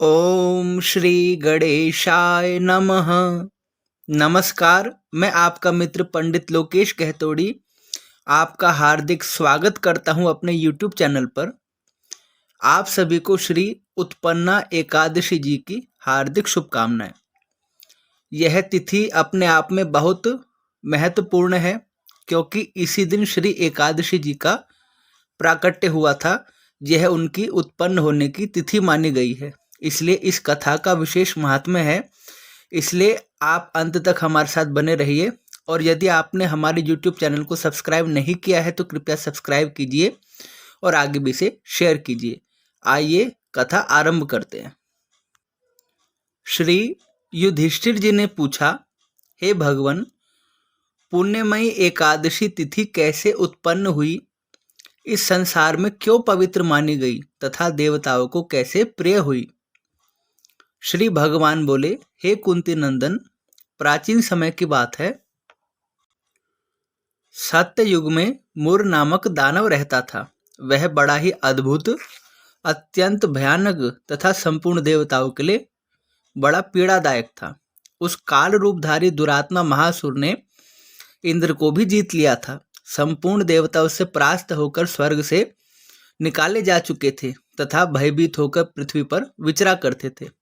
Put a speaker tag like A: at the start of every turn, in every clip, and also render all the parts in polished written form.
A: ओम श्री गणेशाय नमः। नमस्कार, मैं आपका मित्र पंडित लोकेश कहतोड़ी आपका हार्दिक स्वागत करता हूं अपने YouTube चैनल पर। आप सभी को श्री उत्पन्ना एकादशी जी की हार्दिक शुभकामनाएं। यह तिथि अपने आप में बहुत महत्वपूर्ण है क्योंकि इसी दिन श्री एकादशी जी का प्राकट्य हुआ था। यह उनकी उत्पन्न होने की तिथि मानी गई है, इसलिए इस कथा का विशेष महात्म्य है। इसलिए आप अंत तक हमारे साथ बने रहिए और यदि आपने हमारे YouTube चैनल को सब्सक्राइब नहीं किया है तो कृपया सब्सक्राइब कीजिए और आगे भी इसे शेयर कीजिए। आइए कथा आरंभ करते हैं। श्री युधिष्ठिर जी ने पूछा, हे भगवान, पुण्यमयी एकादशी तिथि कैसे उत्पन्न हुई, इस संसार में क्यों पवित्र मानी गई तथा देवताओं को कैसे प्रिय हुई। श्री भगवान बोले, हे कुंती नंदन, प्राचीन समय की बात है। सत्य युग में मुर नामक दानव रहता था। वह बड़ा ही अद्भुत, अत्यंत भयानक तथा संपूर्ण देवताओं के लिए बड़ा पीड़ादायक था। उस काल रूपधारी दुरात्मा महासुर ने इंद्र को भी जीत लिया था। संपूर्ण देवता उससे परास्त होकर स्वर्ग से निकाले जा चुके थे तथा भयभीत होकर पृथ्वी पर विचरा करते थे।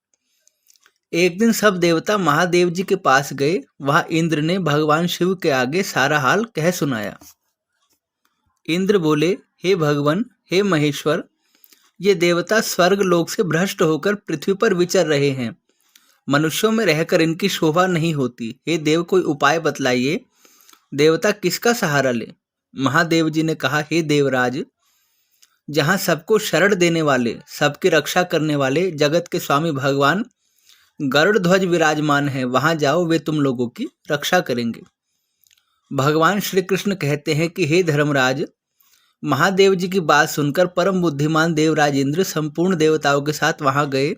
A: एक दिन सब देवता महादेव जी के पास गए। वहां इंद्र ने भगवान शिव के आगे सारा हाल कह सुनाया। इंद्र बोले, हे भगवान, हे महेश्वर, ये देवता स्वर्ग लोक से भ्रष्ट होकर पृथ्वी पर विचर रहे हैं। मनुष्यों में रहकर इनकी शोभा नहीं होती। हे देव, कोई उपाय बतलाइए। देवता किसका सहारा ले। महादेव जी ने कहा, हे देवराज, जहां सबको शरण देने वाले, सबकी रक्षा करने वाले जगत के स्वामी भगवान गरुड़ ध्वज विराजमान है, वहां जाओ, वे तुम लोगों की रक्षा करेंगे। भगवान श्री कृष्ण कहते हैं कि हे धर्मराज, महादेव जी की बात सुनकर परम बुद्धिमान देवराज इंद्र संपूर्ण देवताओं के साथ वहां गए।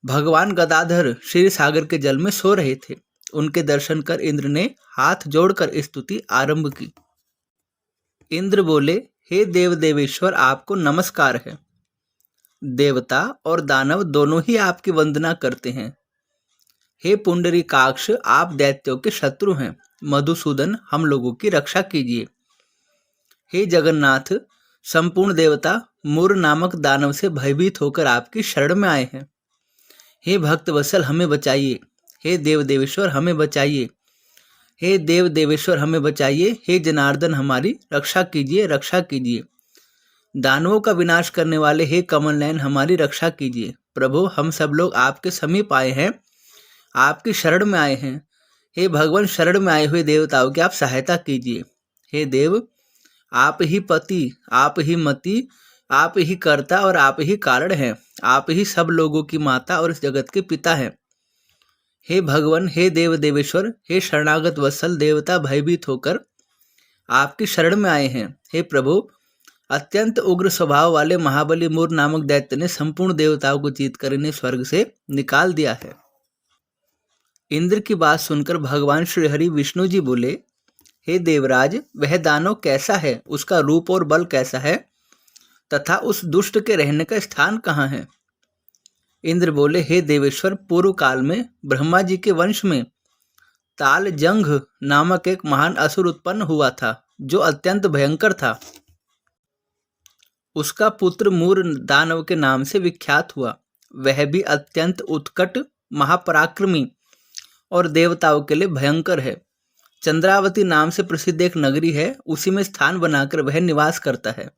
A: भगवान गदाधर क्षीर सागर के जल में सो रहे थे। उनके दर्शन कर इंद्र ने हाथ जोड़कर स्तुति आरंभ की। इंद्र बोले, हे देव देवेश्वर, आपको नमस्कार है। देवता और दानव दोनों ही आपकी वंदना करते हैं। हे पुंडरीकाक्ष, आप दैत्यों के शत्रु हैं। मधुसूदन, हम लोगों की रक्षा कीजिए। हे जगन्नाथ, संपूर्ण देवता मुर नामक दानव से भयभीत होकर आपकी शरण में आए हैं। हे भक्तवत्सल, हमें बचाइए। हे देव देवेश्वर, हमें बचाइए। हे देव देवेश्वर, हमें बचाइए। हे जनार्दन, हमारी रक्षा कीजिए, रक्षा कीजिए। दानवों का विनाश करने वाले हे कमल नयन, हमारी रक्षा कीजिए। प्रभु, हम सब लोग आपके समीप आए हैं, आपकी शरण में आए हैं। हे भगवान, शरण में आए हुए देवताओं की आप सहायता कीजिए। हे देव, आप ही पति, आप ही मति, आप ही कर्ता और आप ही कारण हैं। आप ही सब लोगों की माता और इस जगत के पिता हैं। हे भगवान, हे देव देवेश्वर, हे शरणागत वत्सल, देवता भयभीत होकर आपकी शरण में आए हैं। हे प्रभु, अत्यंत उग्र स्वभाव वाले महाबली मुर नामक दैत्य ने संपूर्ण देवताओं को जीतकर इन्हें स्वर्ग से निकाल दिया है। इंद्र की बात सुनकर भगवान श्री हरि विष्णु जी बोले, हे देवराज, वह दानव कैसा है, उसका रूप और बल कैसा है तथा उस दुष्ट के रहने का स्थान कहाँ है। इंद्र बोले, हे देवेश्वर, पूर्व काल में ब्रह्मा जी के वंश में तालजंघ नामक एक महान असुर उत्पन्न हुआ था, जो अत्यंत भयंकर था। उसका पुत्र मूर दानव के नाम से विख्यात हुआ। वह भी अत्यंत उत्कट, महापराक्रमी और देवताओं के लिए भयंकर है। चंद्रावती नाम से प्रसिद्ध एक नगरी है, उसी में स्थान बनाकर वह निवास करता है।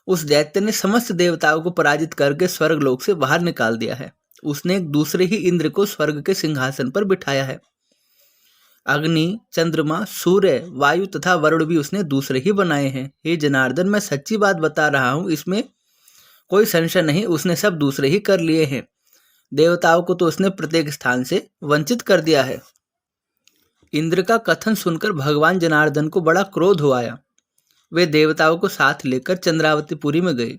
A: उस दैत्य ने समस्त देवताओं को पराजित करके स्वर्ग लोक से बाहर निकाल दिया है। उसने एक दूसरे ही इंद्र को स्वर्ग के सिंहासन पर बिठाया है। अग्नि, चंद्रमा, सूर्य, वायु तथा वरुण भी उसने दूसरे ही बनाए हैं। हे जनार्दन, मैं सच्ची बात बता रहा हूँ, इसमें कोई संशय नहीं, उसने सब दूसरे ही कर लिए हैं। देवताओं को तो उसने प्रत्येक स्थान से वंचित कर दिया है। इंद्र का कथन सुनकर भगवान जनार्दन को बड़ा क्रोध हो आया। वे देवताओं को साथ लेकर चंद्रावतीपुरी में गए।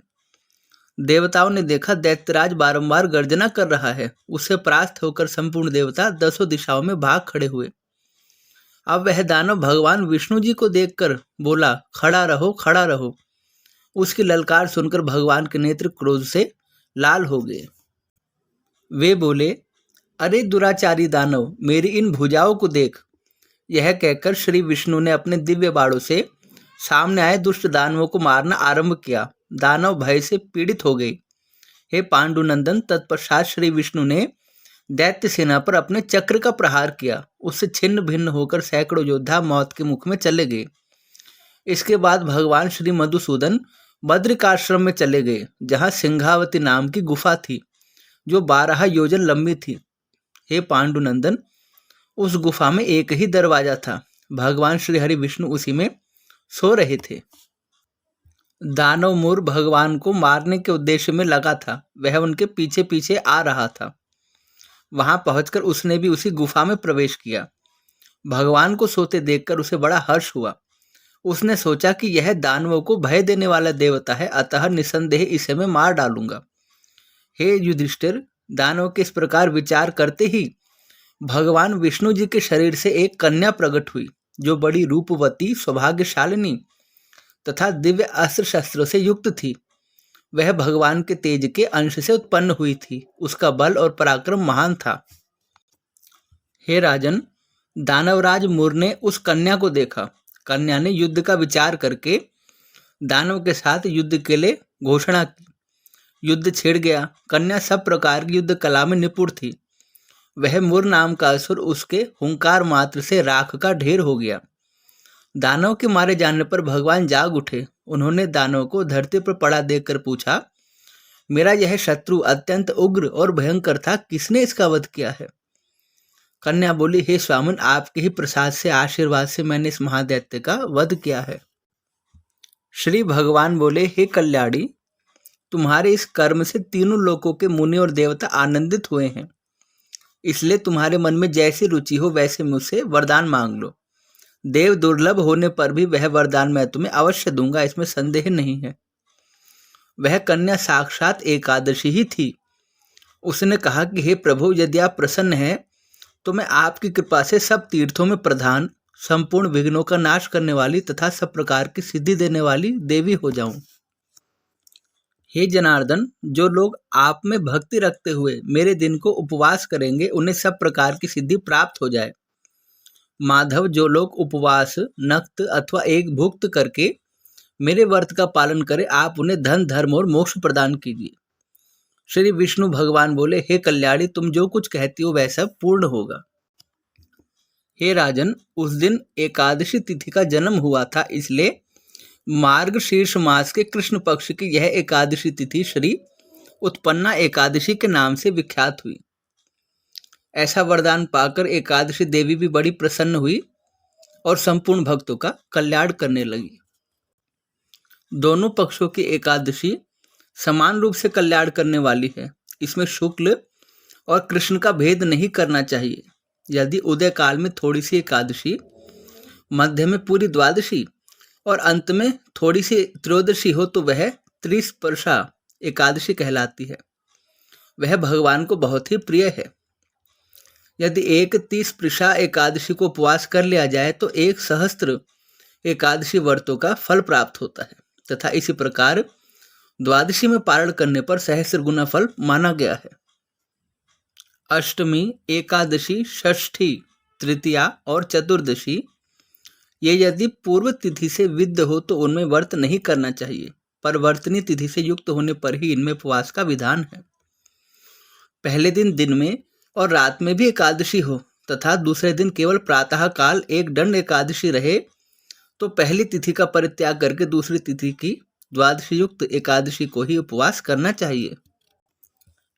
A: देवताओं ने देखा दैत्यराज बारंबार गर्जना कर रहा है। उससे परास्त होकर संपूर्ण देवता दसों दिशाओं में भाग खड़े हुए। अब वह दानव भगवान विष्णु जी को देखकर बोला, खड़ा रहो, खड़ा रहो। उसकी ललकार सुनकर भगवान के नेत्र क्रोध से लाल हो गए। वे बोले, अरे दुराचारी दानव, मेरी इन भुजाओं को देख। यह कहकर श्री विष्णु ने अपने दिव्य बाणों से सामने आए दुष्ट दानवों को मारना आरंभ किया। दानव भय से पीड़ित हो गए। हे पांडुनंदन, तत्पश्चात श्री विष्णु ने दैत्य सेना पर अपने चक्र का प्रहार किया। उससे छिन्न भिन्न होकर सैकड़ों योद्धा मौत के मुख में चले गए। इसके बाद भगवान श्री मधुसूदन बद्रिकाश्रम में चले गए, जहाँ सिंहावती नाम की गुफा थी, जो 12 योजन लंबी थी। हे पांडुनंदन, उस गुफा में एक ही दरवाजा था। भगवान श्री हरि विष्णु उसी में सो रहे थे। दानव मूर भगवान को मारने के उद्देश्य में लगा था। वह उनके पीछे पीछे आ रहा था। वहां पहुंचकर उसने भी उसी गुफा में प्रवेश किया। भगवान को सोते देखकर उसे बड़ा हर्ष हुआ। उसने सोचा कि यह दानवों को भय देने वाला देवता है, अतः निसंदेह इसे मैं मार डालूंगा। हे युधिष्ठिर, दानव के इस प्रकार विचार करते ही भगवान विष्णु जी के शरीर से एक कन्या प्रकट हुई, जो बड़ी रूपवती, सौभाग्यशालिनी तथा दिव्य अस्त्र शस्त्रों से युक्त थी। वह भगवान के तेज के अंश से उत्पन्न हुई थी। उसका बल और पराक्रम महान था। हे राजन, दानवराज मूर ने उस कन्या को देखा। कन्या ने युद्ध का विचार करके दानव के साथ युद्ध के लिए घोषणा की। युद्ध छिड़ गया। कन्या सब प्रकार की युद्ध कला में निपुण थी। वह मूर नाम का असुर उसके हुंकार मात्र से राख का ढेर हो गया। दानव के मारे जाने पर भगवान जाग उठे। उन्होंने दानव को धरती पर पड़ा देखकर पूछा, मेरा यह शत्रु अत्यंत उग्र और भयंकर था, किसने इसका वध किया है? कन्या बोली, हे स्वामिन, आपके ही प्रसाद से, आशीर्वाद से मैंने इस महादैत्य का वध किया है। श्री भगवान बोले, हे कल्याणी, तुम्हारे इस कर्म से तीनों लोकों के मुनि और देवता आनंदित हुए हैं। इसलिए तुम्हारे मन में जैसी रुचि हो वैसे मुझसे वरदान मांग लो। देव दुर्लभ होने पर भी वह वरदान मैं तुम्हें अवश्य दूंगा, इसमें संदेह नहीं है। वह कन्या साक्षात एकादशी ही थी। उसने कहा कि हे प्रभु, यदि आप प्रसन्न हैं तो मैं आपकी कृपा से सब तीर्थों में प्रधान, संपूर्ण विघ्नों का नाश करने वाली तथा सब प्रकार की सिद्धि देने वाली देवी हो जाऊं। हे जनार्दन, जो लोग आप में भक्ति रखते हुए मेरे दिन को उपवास करेंगे, उन्हें सब प्रकार की सिद्धि प्राप्त हो जाए। माधव, जो लोग उपवास, नक्त अथवा एक भुक्त करके मेरे व्रत का पालन करें, आप उन्हें धन, धर्म और मोक्ष प्रदान कीजिए। श्री विष्णु भगवान बोले, हे कल्याणी, तुम जो कुछ कहती हो वह सब पूर्ण होगा। हे राजन, उस दिन एकादशी तिथि का जन्म हुआ था, इसलिए मार्गशीर्ष मास के कृष्ण पक्ष की यह एकादशी तिथि श्री उत्पन्ना एकादशी के नाम से विख्यात हुई। ऐसा वरदान पाकर एकादशी देवी भी बड़ी प्रसन्न हुई और संपूर्ण भक्तों का कल्याण करने लगी। दोनों पक्षों की एकादशी समान रूप से कल्याण करने वाली है। इसमें शुक्ल और कृष्ण का भेद नहीं करना चाहिए। यदि उदय काल में थोड़ी सी एकादशी, मध्य में पूरी द्वादशी और अंत में थोड़ी सी त्रयोदशी हो तो वह त्रिस्पर्शा एकादशी कहलाती है। वह भगवान को बहुत ही प्रिय है। यदि एक त्रिस्पर्शा एकादशी को उपवास कर लिया जाए तो 1 सहस्त्र एकादशी व्रतों का फल प्राप्त होता है, तथा इसी प्रकार द्वादशी में पारण करने पर सहस्त्र गुना फल माना गया है। अष्टमी, एकादशी, षष्ठी, तृतीया और चतुर्दशी ये यदि पूर्व तिथि से विद्ध हो तो उनमें व्रत नहीं करना चाहिए। परिवर्तनीय तिथि से युक्त होने पर ही इनमें उपवास का विधान है। पहले दिन में और रात में भी एकादशी हो तथा दूसरे दिन केवल प्रातः काल एक दंड एकादशी रहे तो पहली तिथि का परित्याग करके दूसरी तिथि की द्वादशी युक्त एकादशी को ही उपवास करना चाहिए।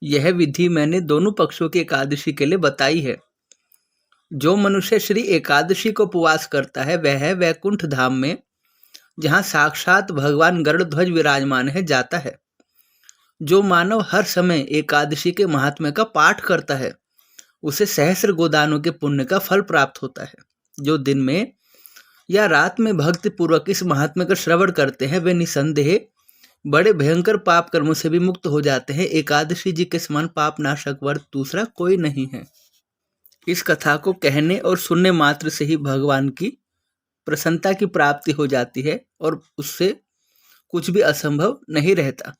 A: यह विधि मैंने दोनों पक्षों की एकादशी के लिए बताई है। जो मनुष्य श्री एकादशी को उपवास करता है वह वैकुंठ धाम में, जहाँ साक्षात भगवान गरुड़ध्वज विराजमान है, जाता है। जो मानव हर समय एकादशी के महात्म्य का पाठ करता है उसे सहस्र गोदानों के पुण्य का फल प्राप्त होता है। जो दिन में या रात में भक्ति पूर्वक इस महात्म्य का श्रवण करते हैं वे निसंदेह बड़े भयंकर पाप कर्मों से भी मुक्त हो जाते हैं। एकादशी जी के समान पाप नाशक व्रत दूसरा कोई नहीं है। इस कथा को कहने और सुनने मात्र से ही भगवान की प्रसन्नता की प्राप्ति हो जाती है और उससे कुछ भी असंभव नहीं रहता।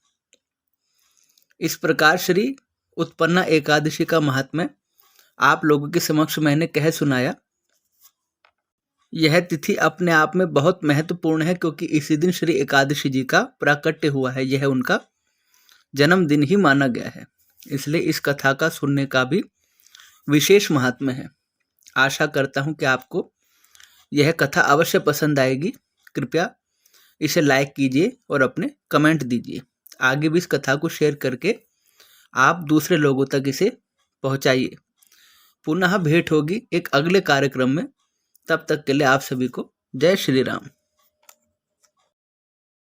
A: इस प्रकार श्री उत्पन्ना एकादशी का महात्म्य आप लोगों के समक्ष मैंने कह सुनाया। यह तिथि अपने आप में बहुत महत्वपूर्ण है क्योंकि इसी दिन श्री एकादशी जी का प्राकट्य हुआ है। यह उनका जन्मदिन ही माना गया है, इसलिए इस कथा का सुनने का भी विशेष महात्म्य है। आशा करता हूँ कि आपको यह कथा अवश्य पसंद आएगी। कृपया इसे लाइक कीजिए और अपने कमेंट दीजिए। आगे भी इस कथा को शेयर करके आप दूसरे लोगों तक इसे पहुंचाइए। पुनः भेंट होगी एक अगले कार्यक्रम में। तब तक के लिए आप सभी को जय श्री राम।